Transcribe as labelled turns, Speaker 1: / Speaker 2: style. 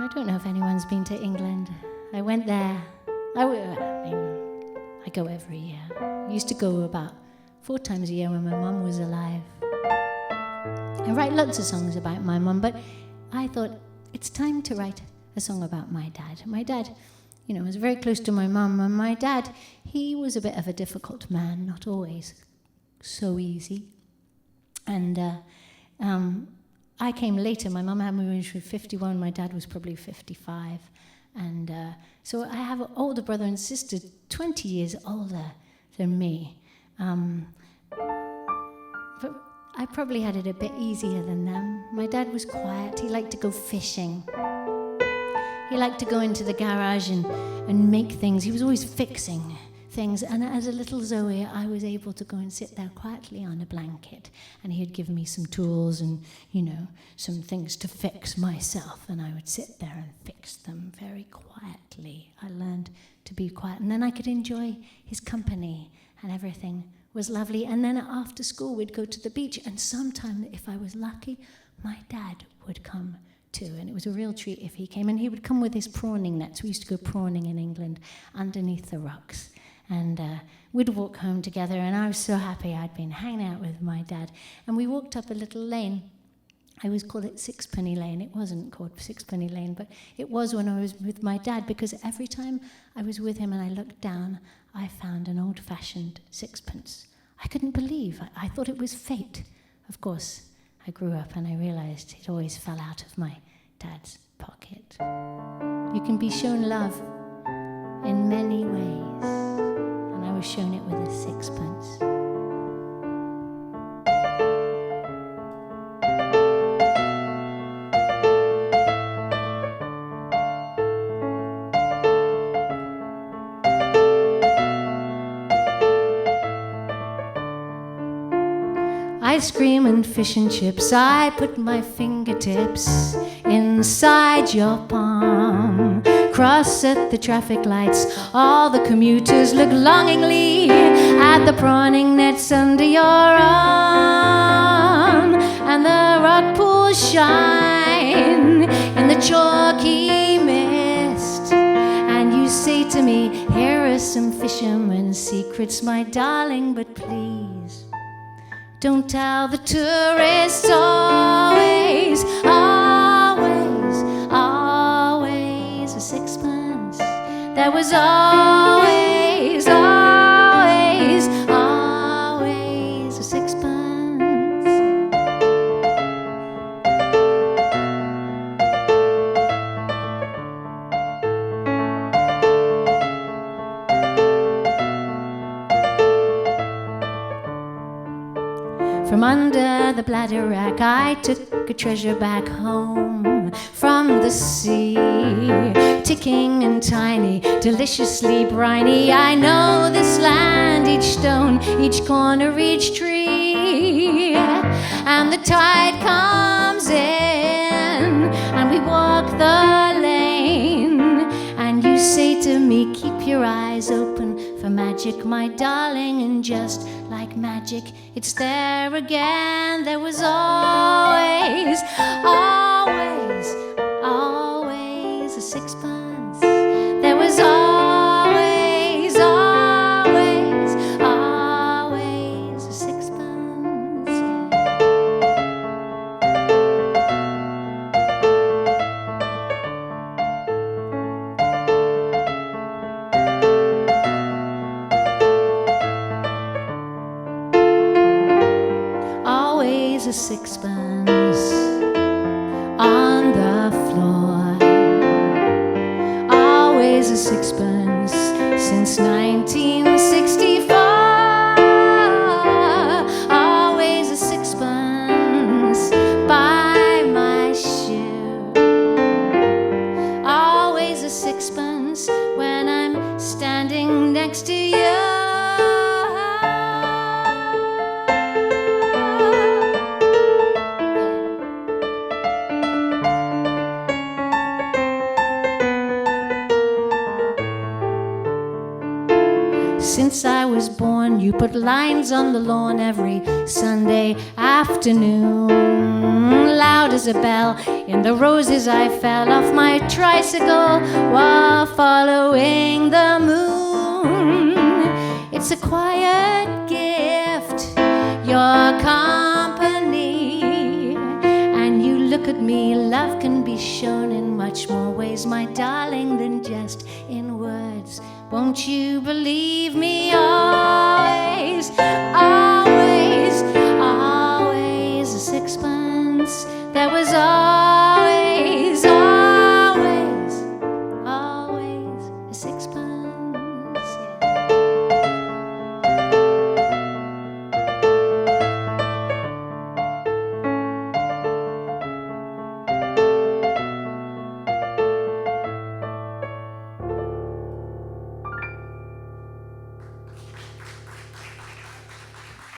Speaker 1: I don't know if anyone's been to England. I went there. I go every year. I used to go about 4 times a year when my mum was alive. I write lots of songs about my mum, but I thought it's time to write a song about my dad. My dad, was very close to my mum, and my dad, he was a bit of a difficult man, not always so easy. And I came later. My mum had me when she was 51. My dad was probably 55. And so I have an older brother and sister, 20 years older than me. But I probably had it a bit easier than them. My dad was quiet. He liked to go fishing. He liked to go into the garage and make things. He was always fixing things. And as a little Zoe, I was able to go and sit there quietly on a blanket. And he'd give me some tools and, some things to fix myself. And I would sit there and fix them very quietly. I learned to be quiet. And then I could enjoy his company, and everything was lovely. And then after school, we'd go to the beach. And sometime, if I was lucky, my dad would come too. And it was a real treat if he came. And he would come with his prawning nets. We used to go prawning in England underneath the rocks. And we'd walk home together, and I was so happy I'd been hanging out with my dad. And we walked up a little lane. I always called it Sixpenny Lane. It wasn't called Sixpenny Lane, but it was when I was with my dad, because every time I was with him and I looked down, I found an old-fashioned sixpence. I couldn't believe. I thought it was fate. Of course, I grew up and I realized it always fell out of my dad's pocket. You can be shown love in many ways. I was shown it with a sixpence. Ice cream and fish and chips, I put my fingertips inside your palm. Cross at the traffic lights, all the commuters look longingly at the prawning nets under your arm. And the rock pools shine in the chalky mist, and you say to me, here are some fisherman's secrets, my darling, but please don't tell the tourists. Always, always, always a sixpence. There was always, always, always a sixpence. From under the bladder rack, I took a treasure back home from the sea. Ticking and tiny, deliciously briny. I know this land, each stone, each corner, each tree. And the tide comes in, and we walk the lane. And you say to me, keep your eyes open for magic, my darling, and just like magic, it's there again. There was always, always, always a sixpence. There was always, always, always a sixpence. Always a sixpence on the floor. Always a sixpence since 1964. Always a sixpence by my shoe. Always a sixpence when I'm standing next to you. Since I was born, you put lines on the lawn every Sunday afternoon. loud as a bell. In the roses I fell off my tricycle while following the moon. It's a quiet gift, your company. And you look at me, love can be shown in much more ways, my darling, than just in words. Won't you believe me always?